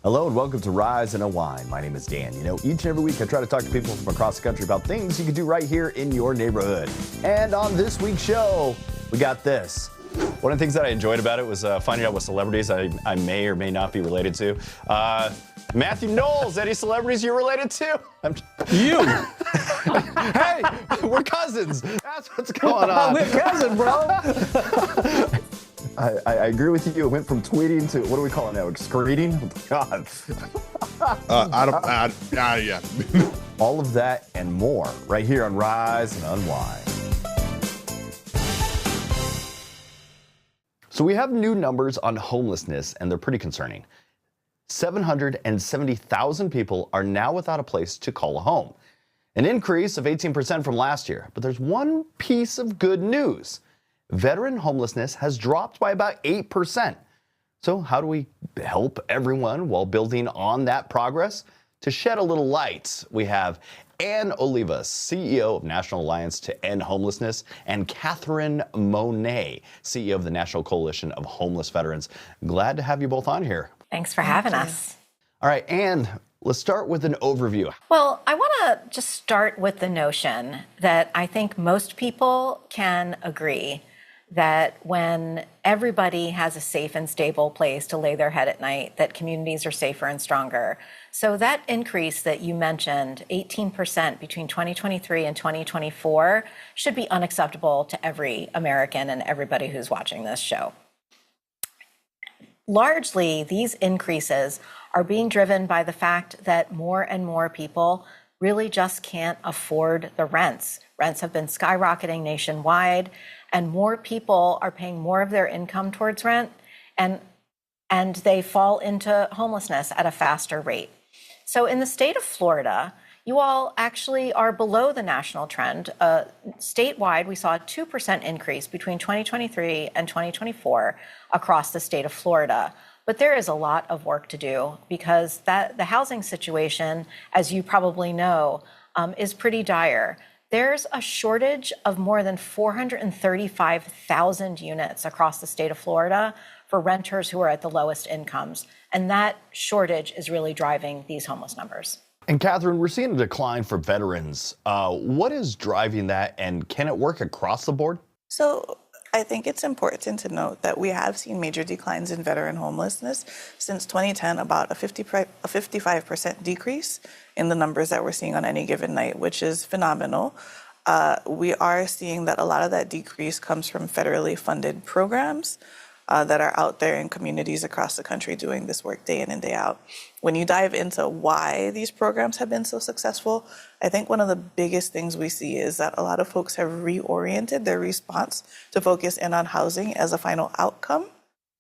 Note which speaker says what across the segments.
Speaker 1: Hello and welcome to Rise and Unwind. My name is Dan. You know, each and every week I try to talk to people from across the country about things you can do right here in your neighborhood. And on this week's show, we got this.
Speaker 2: One of the things that I enjoyed about it was finding out what celebrities I may or may not be related to. Matthew Knowles, any celebrities you're related to?
Speaker 3: You!
Speaker 2: Hey, we're cousins. That's what's going on.
Speaker 3: We're cousins, bro.
Speaker 1: I agree with you. It went from tweeting to, what do we call it now, excreting? God.
Speaker 3: Yeah.
Speaker 1: All of that and more right here on Rise and Unwind. So we have new numbers on homelessness, and they're pretty concerning. 770,000 people are now without a place to call a home, an increase of 18% from last year. But there's one piece of good news. Veteran homelessness has dropped by about 8%. So how do we help everyone while building on that progress? To shed a little light, we have Olivas, CEO of National Alliance to End Homelessness, and Catherine Monet, CEO of the National Coalition of Homeless Veterans. Glad to have you both on here.
Speaker 4: Thanks for having us.
Speaker 1: All right, and let's start with an overview.
Speaker 4: Well, I want to just start with the notion that I think most people can agree that when everybody has a safe and stable place to lay their head at night, that communities are safer and stronger. So that increase that you mentioned, 18% between 2023 and 2024, should be unacceptable to every American and everybody who's watching this show. Largely, these increases are being driven by the fact that more and more people really just can't afford the rents. Rents have been skyrocketing nationwide, and more people are paying more of their income towards rent, and they fall into homelessness at a faster rate. So in the state of Florida, you all actually are below the national trend. Statewide, we saw a 2% increase between 2023 and 2024 across the state of Florida. But there is a lot of work to do because the housing situation, as you probably know, is pretty dire. There's a shortage of more than 435,000 units across the state of Florida for renters who are at the lowest incomes. And that shortage is really driving these homeless numbers.
Speaker 1: And Catherine, we're seeing a decline for veterans. What is driving that, and can it work across the board?
Speaker 5: So I think it's important to note that we have seen major declines in veteran homelessness since 2010, about a 55% decrease in the numbers that we're seeing on any given night, which is phenomenal. We are seeing that a lot of that decrease comes from federally funded programs that are out there in communities across the country doing this work day in and day out. When you dive into why these programs have been so successful, I think one of the biggest things we see is that a lot of folks have reoriented their response to focus in on housing as a final outcome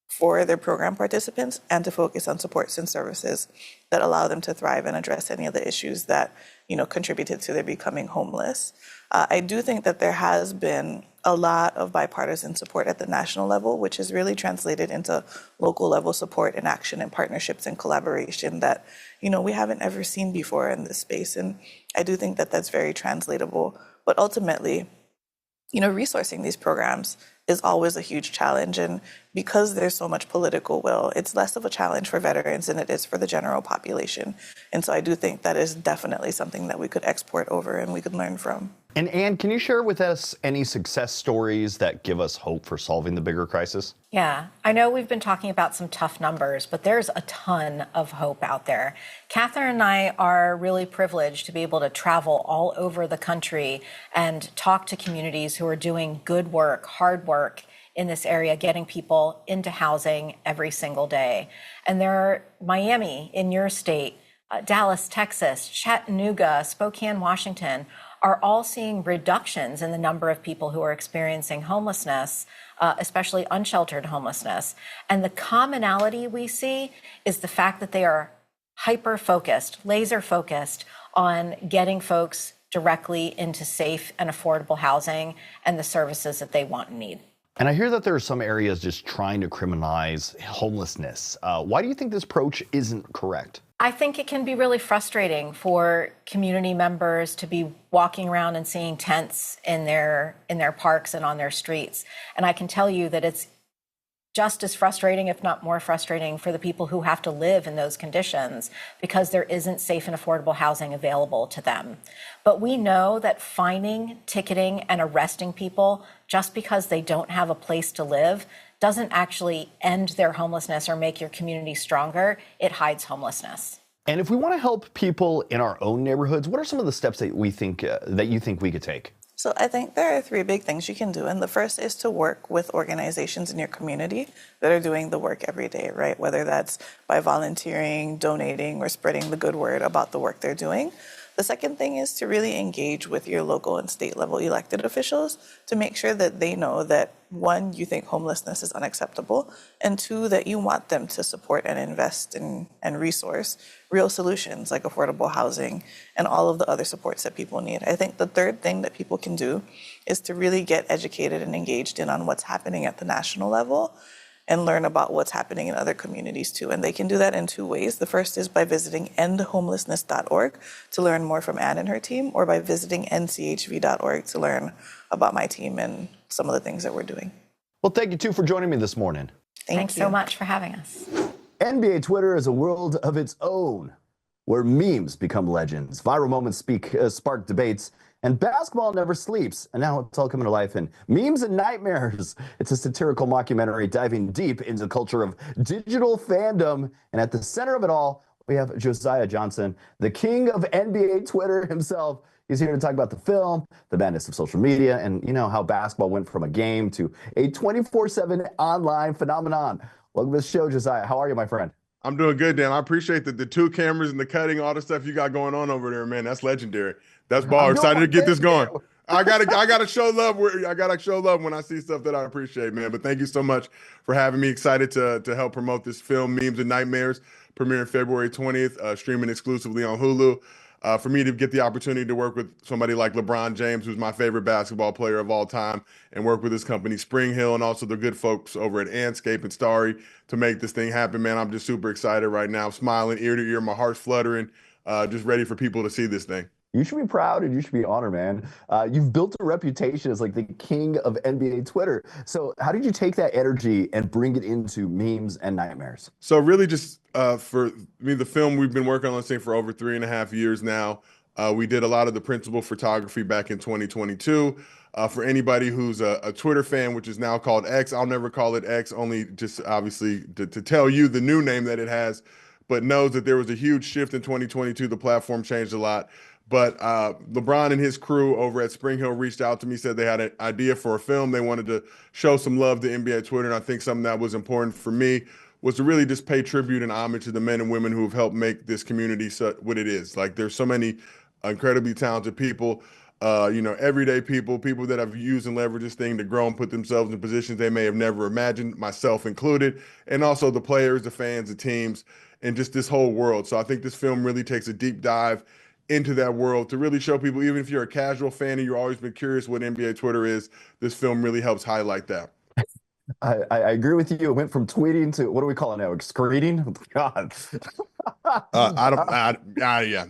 Speaker 5: for their program participants and to focus on supports and services that allow them to thrive and address any of the issues that, contributed to their becoming homeless. I do think that there has been a lot of bipartisan support at the national level, which is really translated into local level support and action and partnerships and collaboration that, we haven't ever seen before in this space. And I do think that that's very translatable. But ultimately, resourcing these programs is always a huge challenge. And because there's so much political will, it's less of a challenge for veterans than it is for the general population. And so I do think that is definitely something that we could export over and we could learn from.
Speaker 1: And Anne, can you share with us any success stories that give us hope for solving the bigger crisis?
Speaker 4: Yeah, I know we've been talking about some tough numbers, but there's a ton of hope out there. Catherine and I are really privileged to be able to travel all over the country and talk to communities who are doing good work, hard work in this area, getting people into housing every single day. And there are Miami in your state, Dallas, Texas, Chattanooga, Spokane, Washington, are all seeing reductions in the number of people who are experiencing homelessness, especially unsheltered homelessness. And the commonality we see is the fact that they are hyper-focused, laser-focused on getting folks directly into safe and affordable housing and the services that they want and need.
Speaker 1: And I hear that there are some areas just trying to criminalize homelessness. Why do you think this approach isn't correct?
Speaker 4: I think it can be really frustrating for community members to be walking around and seeing tents in their parks and on their streets. And I can tell you that it's just as frustrating, if not more frustrating, for the people who have to live in those conditions because there isn't safe and affordable housing available to them. But we know that fining, ticketing, and arresting people just because they don't have a place to live doesn't actually end their homelessness or make your community stronger. It hides homelessness.
Speaker 1: And if we want to help people in our own neighborhoods, what are some of the steps that we think that you think we could take?
Speaker 5: So I think there are three big things you can do. And the first is to work with organizations in your community that are doing the work every day, right? Whether that's by volunteering, donating, or spreading the good word about the work they're doing. The second thing is to really engage with your local and state level elected officials to make sure that they know that, one, you think homelessness is unacceptable, and two, that you want them to support and invest in and resource real solutions like affordable housing and all of the other supports that people need. I think the third thing that people can do is to really get educated and engaged in on what's happening at the national level and learn about what's happening in other communities too. And they can do that in two ways. The first is by visiting endhomelessness.org to learn more from Anne and her team, or by visiting nchv.org to learn about my team and some of the things that we're doing.
Speaker 1: Well, thank you, too, for joining me this morning.
Speaker 4: Thanks so much for having us.
Speaker 1: NBA Twitter is a world of its own, where memes become legends, viral moments spark debates, and basketball never sleeps. And now it's all coming to life in Memes and Nightmares. It's a satirical mockumentary diving deep into the culture of digital fandom. And at the center of it all, we have Josiah Johnson, the king of NBA Twitter himself. He's here to talk about the film, the madness of social media, and you know how basketball went from a game to a 24/7 online phenomenon. Welcome to the show, Josiah. How are you, my friend?
Speaker 3: I'm doing good, Dan. I appreciate the two cameras and the cutting, all the stuff you got going on over there, man. That's legendary. That's ball. Excited to get this going. I gotta show love. I gotta show love when I see stuff that I appreciate, man. But thank you so much for having me. Excited to help promote this film, Memes and Nightmares, premiering February 20th, streaming exclusively on Hulu. For me to get the opportunity to work with somebody like LeBron James, who's my favorite basketball player of all time, and work with his company Spring Hill and also the good folks over at Anscape and Starry to make this thing happen, man. I'm just super excited right now. I'm smiling ear to ear, my heart's fluttering, just ready for people to see this thing.
Speaker 1: You should be proud and you should be honored, man. You've built a reputation as like the king of NBA Twitter. So how did you take that energy and bring it into Memes and Nightmares?
Speaker 3: So really just for me, the film we've been working on this thing for over 3.5 years now. We did a lot of the principal photography back in 2022. For anybody who's a Twitter fan, which is now called X, I'll never call it X, only just obviously to tell you the new name that it has, but knows that there was a huge shift in 2022. The platform changed a lot. But LeBron and his crew over at Spring Hill reached out to me, said they had an idea for a film. They wanted to show some love to NBA Twitter. And I think something that was important for me was to really just pay tribute and homage to the men and women who have helped make this community what it is. Like, there's so many incredibly talented people, everyday people that have used and leveraged this thing to grow and put themselves in positions they may have never imagined, myself included, and also the players, the fans, the teams, and just this whole world. So I think this film really takes a deep dive into that world to really show people, even if you're a casual fan and you've always been curious what NBA Twitter is, this film really helps highlight that.
Speaker 1: I agree with you. It went from tweeting to, what do we call it now? Excreting? God.
Speaker 3: Yeah.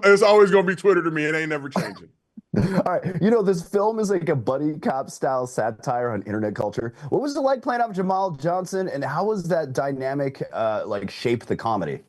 Speaker 3: It's always going to be Twitter to me. It ain't never changing.
Speaker 1: All right. This film is like a buddy cop style satire on internet culture. What was it like playing off Jamal Johnson, and how was that dynamic shape the comedy?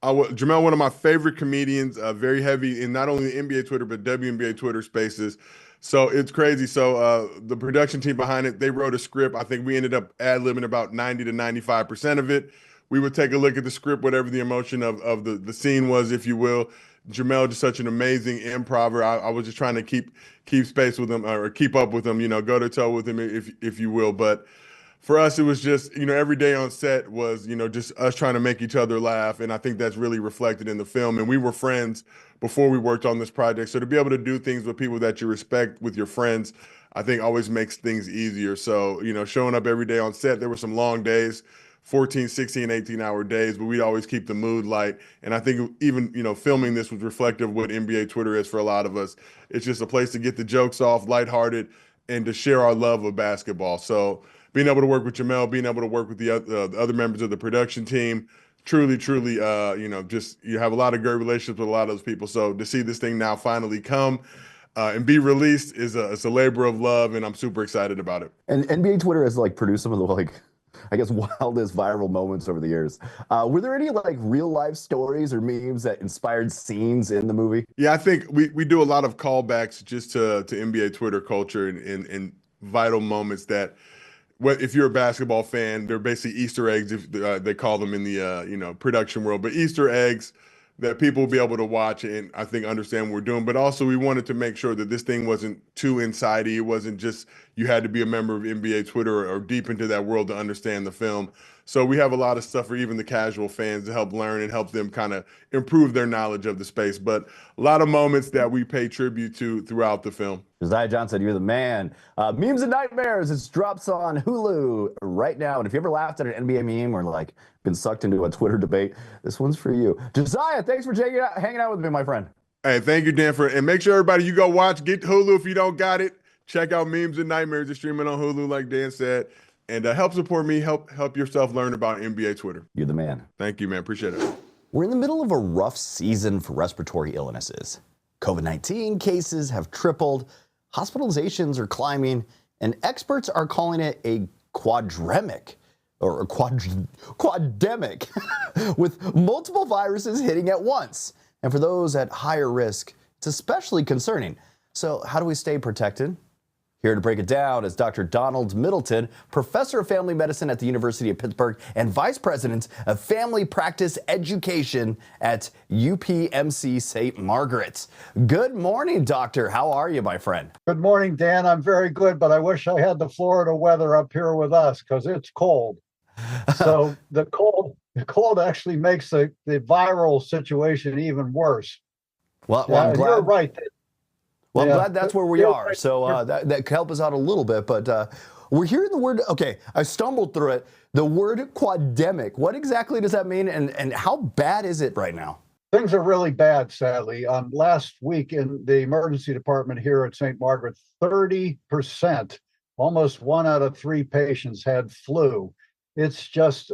Speaker 3: Jamel, one of my favorite comedians, very heavy in not only the NBA Twitter, but WNBA Twitter spaces. So it's crazy. So the production team behind it, they wrote a script. I think we ended up ad-libbing about 90 to 95% of it. We would take a look at the script, whatever the emotion of the scene was, if you will. Jamel, just such an amazing improver. I was just trying to keep space with him, or keep up with him, go to toe with him, if you will. But for us, it was just, every day on set was, just us trying to make each other laugh. And I think that's really reflected in the film. And we were friends before we worked on this project. So to be able to do things with people that you respect with your friends, I think always makes things easier. So, showing up every day on set, there were some long days, 14, 16, 18-hour days, but we'd always keep the mood light. And I think even, filming this was reflective of what NBA Twitter is for a lot of us. It's just a place to get the jokes off, lighthearted, and to share our love of basketball. So being able to work with Jamel, being able to work with the other members of the production team, truly, just you have a lot of great relationships with a lot of those people. So to see this thing now finally come, and be released is it's a labor of love, and I'm super excited about it.
Speaker 1: And NBA Twitter has like produced some of the I guess wildest viral moments over the years. Were there any like real life stories or memes that inspired scenes in the movie?
Speaker 3: Yeah, I think we do a lot of callbacks just to NBA Twitter culture and vital moments that, if you're a basketball fan, they're basically Easter eggs, if they call them in the production world, but Easter eggs that people will be able to watch and I think understand what we're doing. But also we wanted to make sure that this thing wasn't too insidey. It wasn't just you had to be a member of NBA Twitter or deep into that world to understand the film. So we have a lot of stuff for even the casual fans to help learn and help them kind of improve their knowledge of the space. But a lot of moments that we pay tribute to throughout the film.
Speaker 1: Josiah Johnson, you're the man. Memes and Nightmares, it drops on Hulu right now. And if you ever laughed at an NBA meme or like been sucked into a Twitter debate, this one's for you. Josiah, thanks for hanging out with me, my friend.
Speaker 3: Hey, thank you, Dan, and make sure everybody, you go watch, get Hulu if you don't got it. Check out Memes and Nightmares. It's streaming on Hulu, like Dan said. And help support me, help yourself learn about NBA Twitter.
Speaker 1: You're the man.
Speaker 3: Thank you, man. Appreciate it.
Speaker 1: We're in the middle of a rough season for respiratory illnesses. COVID-19 cases have tripled, hospitalizations are climbing, and experts are calling it a quad-demic, or a quad-demic, with multiple viruses hitting at once. And for those at higher risk, it's especially concerning. So how do we stay protected? Here to break it down is Dr. Donald Middleton, professor of family medicine at the University of Pittsburgh and vice president of family practice education at UPMC St. Margaret's. Good morning, doctor. How are you, my friend?
Speaker 6: Good morning, Dan. I'm very good, but I wish I had the Florida weather up here with us because it's cold. So the cold actually makes the viral situation even worse.
Speaker 1: Well, I'm glad.
Speaker 6: You're right.
Speaker 1: Well, I'm glad that's where we are. So that can help us out a little bit. But we're hearing the word, okay, I stumbled through it. The word quad-demic, what exactly does that mean? And how bad is it right now?
Speaker 6: Things are really bad, sadly. Last week in the emergency department here at St. Margaret, 30%, almost 1 out of 3 patients had flu. It's just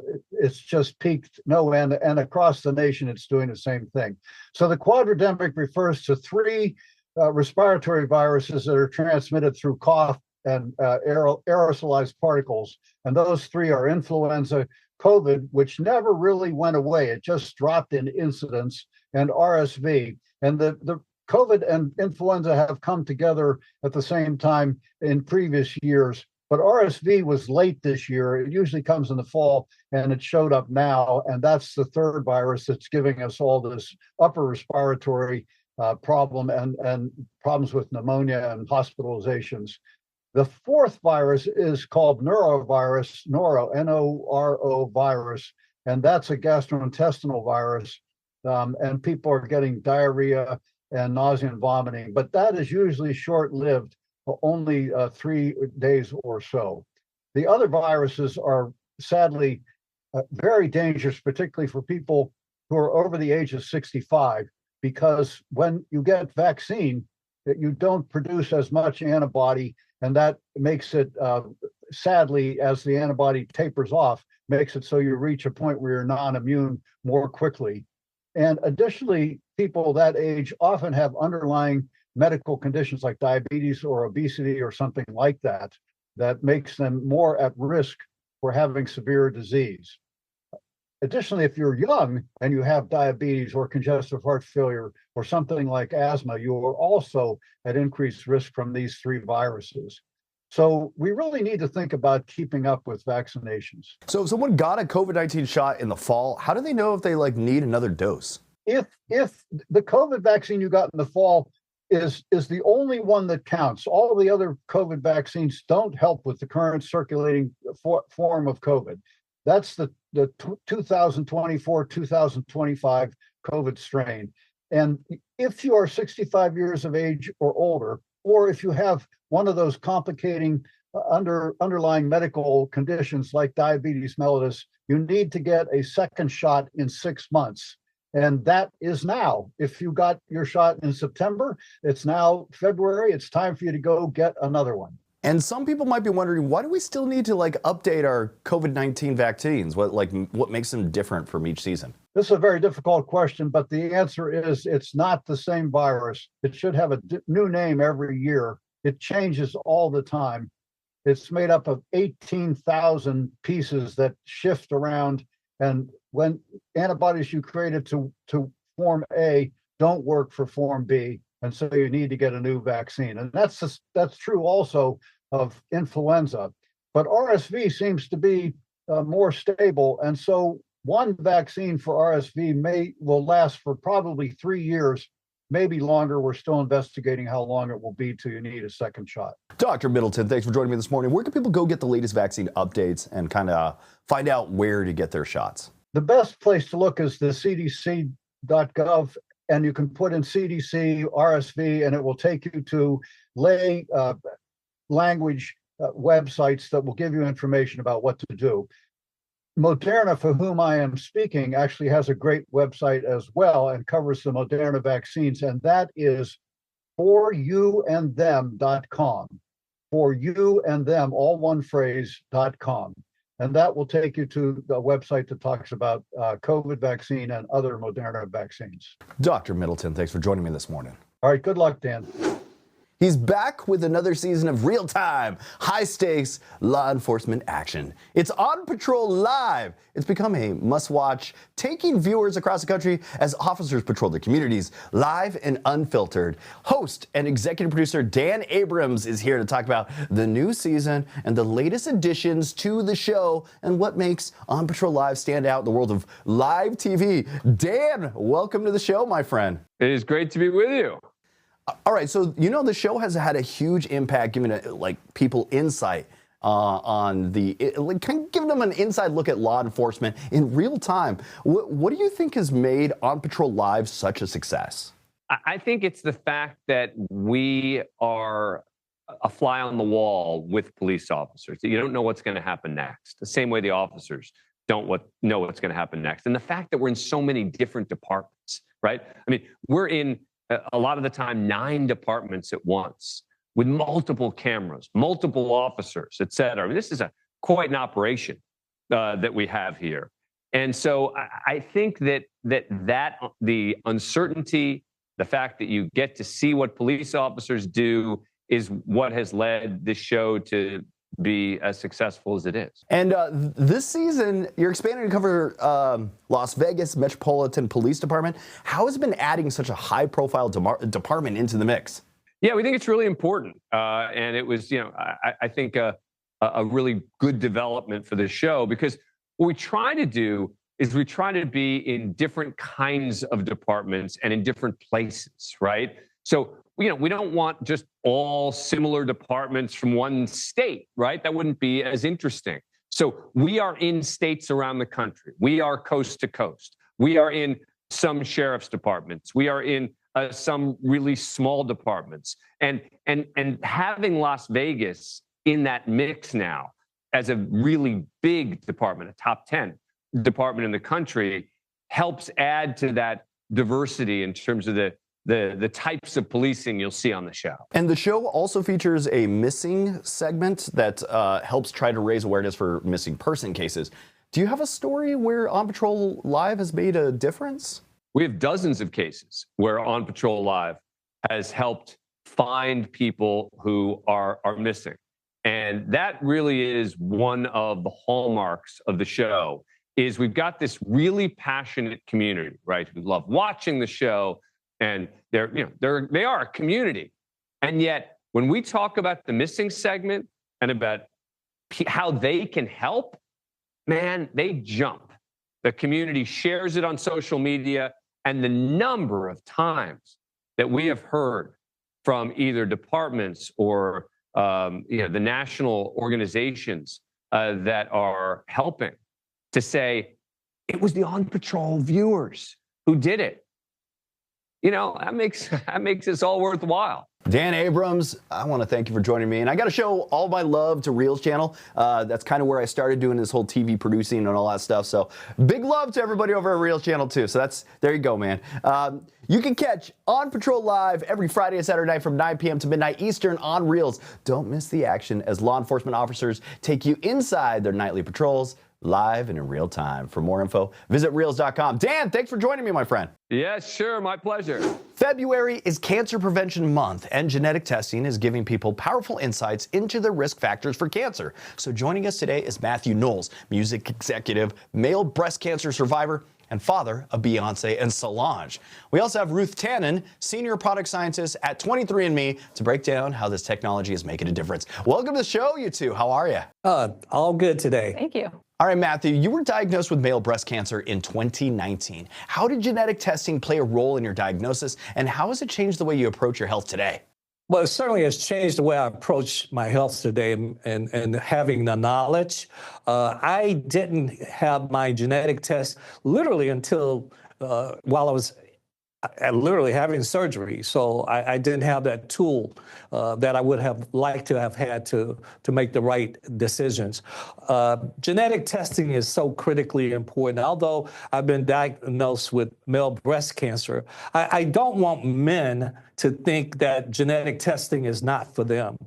Speaker 6: peaked no end, and across the nation, it's doing the same thing. So the quad-demic refers to 3 respiratory viruses that are transmitted through cough and aerosolized particles. And those 3 are influenza, COVID, which never really went away. It just dropped in incidence, and RSV. And the COVID and influenza have come together at the same time in previous years. But RSV was late this year. It usually comes in the fall, and it showed up now. And that's the 3rd virus that's giving us all this upper respiratory problem and problems with pneumonia and hospitalizations. The 4th virus is called norovirus, N-O-R-O virus, and that's a gastrointestinal virus. And people are getting diarrhea and nausea and vomiting, but that is usually short-lived, only 3 days or so. The other viruses are sadly very dangerous, particularly for people who are over the age of 65. Because when you get vaccine, you don't produce as much antibody, and that makes it, sadly, as the antibody tapers off, makes it so you reach a point where you're non-immune more quickly. And additionally, people that age often have underlying medical conditions like diabetes or obesity or something like that, that makes them more at risk for having severe disease. Additionally, if you're young and you have diabetes or congestive heart failure or something like asthma, you are also at increased risk from these 3 viruses. So we really need to think about keeping up with vaccinations.
Speaker 1: So if someone got a COVID-19 shot in the fall, how do they know if they need another dose?
Speaker 6: If the COVID vaccine you got in the fall is the only one that counts, all the other COVID vaccines don't help with the current circulating form of COVID. That's the 2024-2025 COVID strain. And if you are 65 years of age or older, or if you have one of those complicating underlying medical conditions like diabetes mellitus, you need to get a second shot in 6 months. And that is now. If you got your shot in September, it's now February. It's time for you to go get another one.
Speaker 1: And some people might be wondering, why do we still need to update our COVID-19 vaccines? What makes them different from each season?
Speaker 6: This is a very difficult question, but the answer is it's not the same virus. It should have a new name every year. It changes all the time. It's made up of 18,000 pieces that shift around. And when antibodies you created to form A don't work for form B, and so you need to get a new vaccine. And that's true also of influenza. But RSV seems to be more stable. And so one vaccine for RSV will last for probably 3 years, maybe longer. We're still investigating how long it will be till you need a second shot.
Speaker 1: Dr. Middleton, thanks for joining me this morning. Where can people go get the latest vaccine updates and kind of find out where to get their shots?
Speaker 6: The best place to look is the cdc.gov, and you can put in CDC, RSV, and it will take you to lay language websites that will give you information about what to do. Moderna, for whom I am speaking, actually has a great website as well and covers the Moderna vaccines, and that is foryouthandthem.com. For you and them, all one phrase.com. And that will take you to the website that talks about COVID vaccine and other Moderna vaccines.
Speaker 1: Dr. Middleton, thanks for joining me this morning.
Speaker 6: All right, good luck, Dan.
Speaker 1: He's back with another season of real-time, high-stakes law enforcement action. It's On Patrol Live. It's become a must-watch, taking viewers across the country as officers patrol their communities, live and unfiltered. Host and executive producer Dan Abrams is here to talk about the new season and the latest additions to the show and what makes On Patrol Live stand out in the world of live TV. Dan, welcome to the show, my friend.
Speaker 7: It is great to be with you.
Speaker 1: All right, so the show has had a huge impact, giving people insight on kind of giving them an inside look at law enforcement in real time. What do you think has made On Patrol Live such a success?
Speaker 7: I think it's the fact that we are a fly on the wall with police officers. You don't know what's going to happen next. The same way the officers don't know what's going to happen next. And the fact that we're in so many different departments, right? I mean, we're in a lot of the time 9 departments at once with multiple cameras, multiple officers, et cetera. I mean, this is quite an operation that we have here. And so I think that the uncertainty, the fact that you get to see what police officers do is what has led this show to be as successful as it is.
Speaker 1: And this season, you're expanding to cover Las Vegas Metropolitan Police Department. How has it been adding such a high-profile department into the mix?
Speaker 7: Yeah, we think it's really important. And it was, I think a really good development for this show, because what we try to do is we try to be in different kinds of departments and in different places, right? So, we don't want just all similar departments from one state, right? That wouldn't be as interesting. So we are in states around the country. We are coast to coast. We are in some sheriff's departments. We are in some really small departments. And having Las Vegas in that mix now as a really big department, a top 10 department in the country, helps add to that diversity in terms of the types of policing you'll see on the show.
Speaker 1: And the show also features a missing segment that helps try to raise awareness for missing person cases. Do you have a story where On Patrol Live has made a difference?
Speaker 7: We have dozens of cases where On Patrol Live has helped find people who are missing. And that really is one of the hallmarks of the show, is we've got this really passionate community, right, who love watching the show. And they are a community. And yet, when we talk about the missing segment and about how they can help, man, they jump. The community shares it on social media, and the number of times that we have heard from either departments or the national organizations that are helping to say, it was the On Patrol viewers who did it. That makes this all worthwhile.
Speaker 1: Dan Abrams, I want to thank you for joining me. And I got to show all my love to Reelz Channel. That's kind of where I started doing this whole TV producing and all that stuff. So big love to everybody over at Reelz Channel too. So there you go, man. You can catch On Patrol Live every Friday and Saturday night from 9 p.m. to midnight Eastern on Reelz. Don't miss the action as law enforcement officers take you inside their nightly patrols live and in real time. For more info, visit Reelz.com. Dan, thanks for joining me, my friend.
Speaker 7: Yes, sure. My pleasure.
Speaker 1: February is Cancer Prevention Month, and genetic testing is giving people powerful insights into the risk factors for cancer. So joining us today is Matthew Knowles, music executive, male breast cancer survivor, and father of Beyonce and Solange. We also have Ruth Tannen, senior product scientist at 23andMe, to break down how this technology is making a difference. Welcome to the show, you two. How are you?
Speaker 8: All good today.
Speaker 4: Thank you.
Speaker 1: All right, Matthew, you were diagnosed with male breast cancer in 2019. How did genetic testing play a role in your diagnosis, and how has it changed the way you approach your health today?
Speaker 8: Well, it certainly has changed the way I approach my health today and having the knowledge. I didn't have my genetic test literally until while I was literally having surgery. So I didn't have that tool that I would have liked to have had to make the right decisions. Genetic testing is so critically important. Although I've been diagnosed with male breast cancer, I don't want men to think that genetic testing is not for them.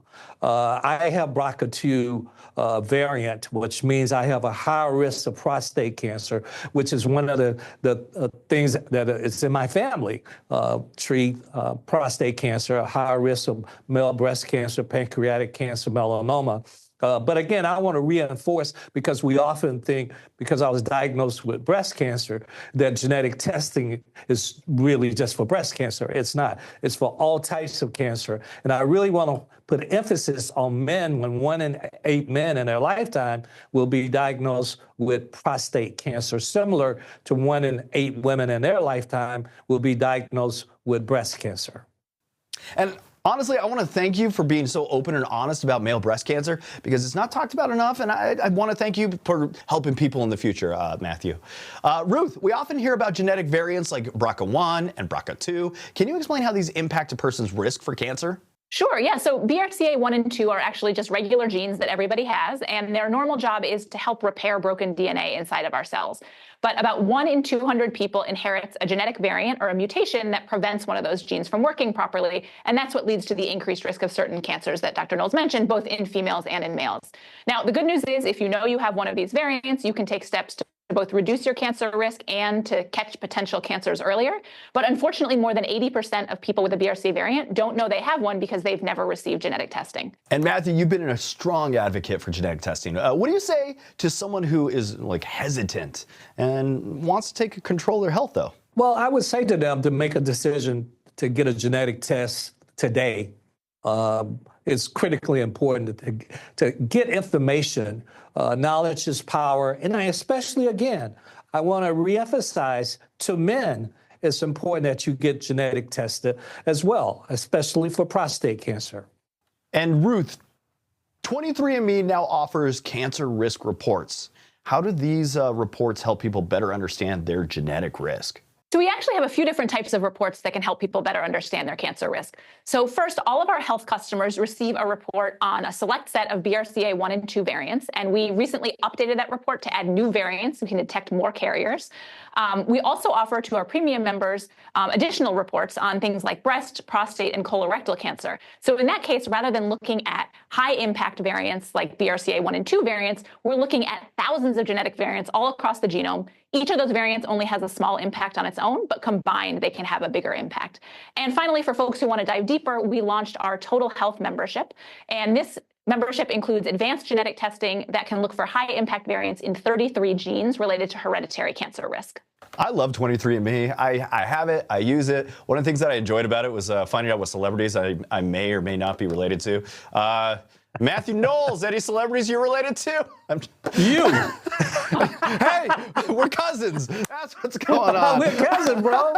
Speaker 8: I have BRCA2 variant, which means I have a higher risk of prostate cancer, which is one of the things that is in my family. Treat prostate cancer, a higher risk of male breast cancer, pancreatic cancer, melanoma. But again, I want to reinforce, because we often think, because I was diagnosed with breast cancer, that genetic testing is really just for breast cancer. It's not. It's for all types of cancer. And I really want to put emphasis on men, when 1 in 8 men in their lifetime will be diagnosed with prostate cancer, similar to 1 in 8 women in their lifetime will be diagnosed with breast cancer.
Speaker 1: And honestly, I want to thank you for being so open and honest about male breast cancer, because it's not talked about enough, and I want to thank you for helping people in the future, Matthew. Ruth, we often hear about genetic variants like BRCA1 and BRCA2. Can you explain how these impact a person's risk for cancer?
Speaker 9: Sure, yeah. So BRCA1 and 2 are actually just regular genes that everybody has, and their normal job is to help repair broken DNA inside of our cells. But about 1 in 200 people inherits a genetic variant or a mutation that prevents one of those genes from working properly, and that's what leads to the increased risk of certain cancers that Dr. Knowles mentioned, both in females and in males. Now, the good news is, if you know you have one of these variants, you can take steps to both reduce your cancer risk and to catch potential cancers earlier. But unfortunately, more than 80% of people with a BRCA variant don't know they have one because they've never received genetic testing.
Speaker 1: And Matthew, you've been a strong advocate for genetic testing. What do you say to someone who is hesitant and wants to take control of their health, though?
Speaker 8: Well, I would say to them to make a decision to get a genetic test today. It's critically important to get information. Knowledge is power. And I especially, again, I want to reemphasize to men, it's important that you get genetic tested as well, especially for prostate cancer.
Speaker 1: And Ruth, 23andMe now offers cancer risk reports. How do these reports help people better understand their genetic risk?
Speaker 9: So we actually have a few different types of reports that can help people better understand their cancer risk. So first, all of our health customers receive a report on a select set of BRCA1 and 2 variants, and we recently updated that report to add new variants so we can detect more carriers. We also offer to our premium members additional reports on things like breast, prostate, and colorectal cancer. So in that case, rather than looking at high impact variants like BRCA1 and 2 variants, we're looking at thousands of genetic variants all across the genome. Each of those variants only has a small impact on its own, but combined, they can have a bigger impact. And finally, for folks who want to dive deeper, we launched our Total Health membership. And this membership includes advanced genetic testing that can look for high impact variants in 33 genes related to hereditary cancer risk.
Speaker 1: I love 23andMe. I have it. I use it. One of the things that I enjoyed about it was finding out what celebrities I may or may not be related to. Matthew Knowles, any celebrities you're related to?
Speaker 8: You.
Speaker 1: Hey, we're cousins. That's what's going on.
Speaker 8: We're cousins, bro.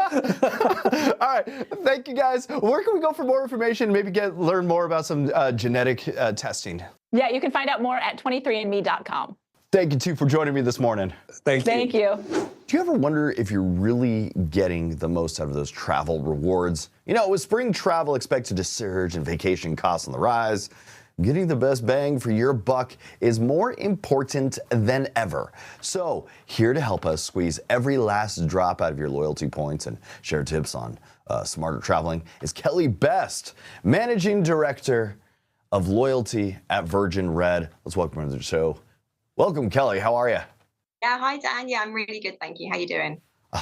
Speaker 1: All right. Thank you, guys. Where can we go for more information? Maybe learn more about some genetic testing.
Speaker 9: Yeah, you can find out more at 23andme.com.
Speaker 1: Thank you, too, for joining me this morning.
Speaker 9: Thank you.
Speaker 1: Do you ever wonder if you're really getting the most out of those travel rewards? You know, with spring travel expected to surge and vacation costs on the rise, getting the best bang for your buck is more important than ever. So, here to help us squeeze every last drop out of your loyalty points and share tips on smarter traveling is Kelly Best, Managing Director of Loyalty at Virgin Red. Let's welcome her to the show. Welcome, Kelly. How are you?
Speaker 10: Yeah, hi Dan. Yeah, I'm really good, thank you. How you doing?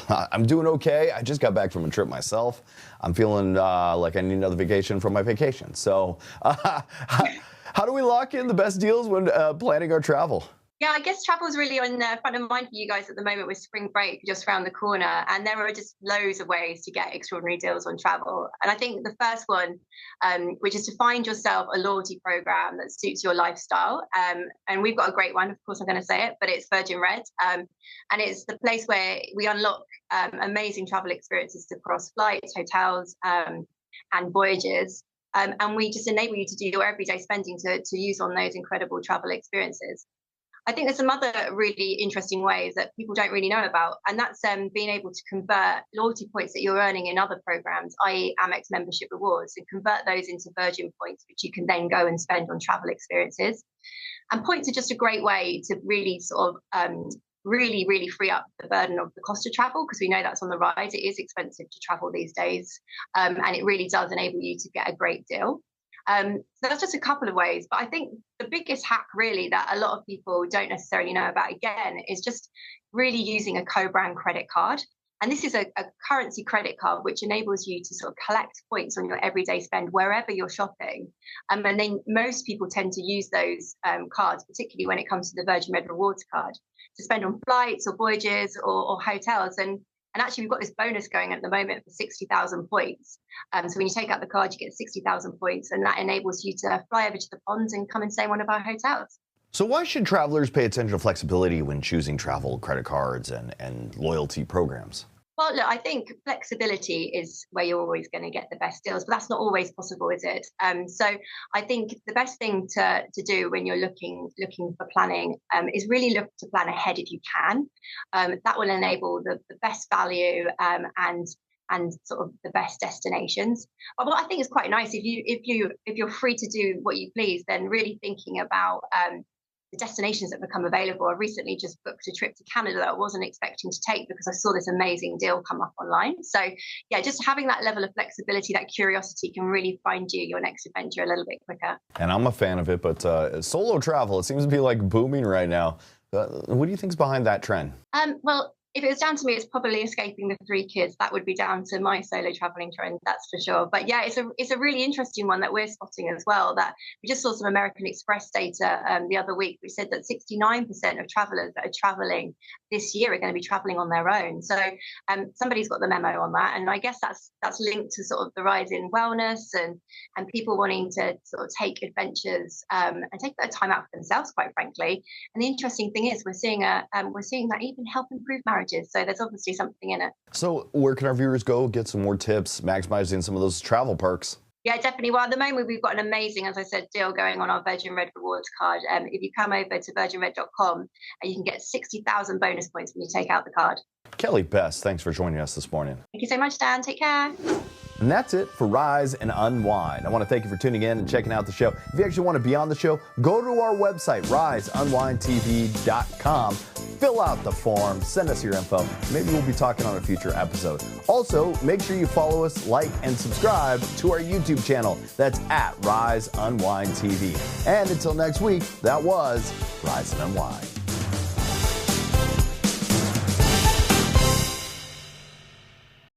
Speaker 1: I'm doing okay. I just got back from a trip myself. I'm feeling like I need another vacation from my vacation. So how do we lock in the best deals when planning our travel?
Speaker 10: Yeah, I guess travel is really on front of mind for you guys at the moment with spring break just around the corner. And there are just loads of ways to get extraordinary deals on travel. And I think the first one, which is to find yourself a loyalty program that suits your lifestyle. And we've got a great one, of course, I'm going to say it, but it's Virgin Red. And it's the place where we unlock amazing travel experiences across flights, hotels, and voyages. And we just enable you to do your everyday spending to use on those incredible travel experiences. I think there's some other really interesting ways that people don't really know about, and that's being able to convert loyalty points that you're earning in other programs, i.e. Amex membership rewards, and convert those into Virgin points, which you can then go and spend on travel experiences. And points are just a great way to really sort of really free up the burden of the cost of travel, because we know that's on the rise. It is expensive to travel these days, and it really does enable you to get a great deal. So that's just a couple of ways. But I think the biggest hack really that a lot of people don't necessarily know about, again, is just really using a co-brand credit card. And this is a currency credit card, which enables you to sort of collect points on your everyday spend wherever you're shopping. And then most people tend to use those cards, particularly when it comes to the Virgin Red Rewards card, to spend on flights or voyages or hotels. And actually, we've got this bonus going at the moment for 60,000 points. So when you take out the card, you get 60,000 points, and that enables you to fly over to the ponds and come and stay in one of our hotels.
Speaker 1: So why should travelers pay attention to flexibility when choosing travel credit cards and loyalty programs?
Speaker 10: Well, look, I think flexibility is where you're always going to get the best deals, but that's not always possible, is it? So I think the best thing to do when you're looking for planning is really look to plan ahead if you can. That will enable the best value and sort of the best destinations. But what I think is quite nice, if you're free to do what you please, then really thinking about the destinations that become available. I recently just booked a trip to Canada that I wasn't expecting to take because I saw this amazing deal come up online. So yeah, just having that level of flexibility, that curiosity can really find you your next adventure a little bit quicker.
Speaker 1: And I'm a fan of it, but solo travel, it seems to be like booming right now. What do you think is behind that trend?
Speaker 10: Well, if it was down to me, it's probably escaping the 3 kids. That would be down to my solo traveling trend, that's for sure. But yeah, it's a really interesting one that we're spotting as well. That we just saw some American Express data the other week, which said that 69% of travelers that are traveling this year are going to be traveling on their own. So somebody's got the memo on that, and I guess that's linked to sort of the rise in wellness and people wanting to sort of take adventures and take that time out for themselves, quite frankly. And the interesting thing is we're seeing that even help improve marriage. So there's obviously something in it.
Speaker 1: So where can our viewers go get some more tips, maximizing some of those travel perks?
Speaker 10: Yeah, definitely. Well, at the moment, we've got an amazing, as I said, deal going on our Virgin Red Rewards card. If you come over to virginred.com, you can get 60,000 bonus points when you take out the card.
Speaker 1: Kelly Best, thanks for joining us this morning.
Speaker 10: Thank you so much, Dan. Take care.
Speaker 1: And that's it for Rise and Unwind. I want to thank you for tuning in and checking out the show. If you actually want to be on the show, go to our website, riseunwindtv.com. Fill out the form, send us your info. Maybe we'll be talking on a future episode. Also, make sure you follow us, like, and subscribe to our YouTube channel. That's at Rise Unwind TV. And until next week, that was Rise and Unwind.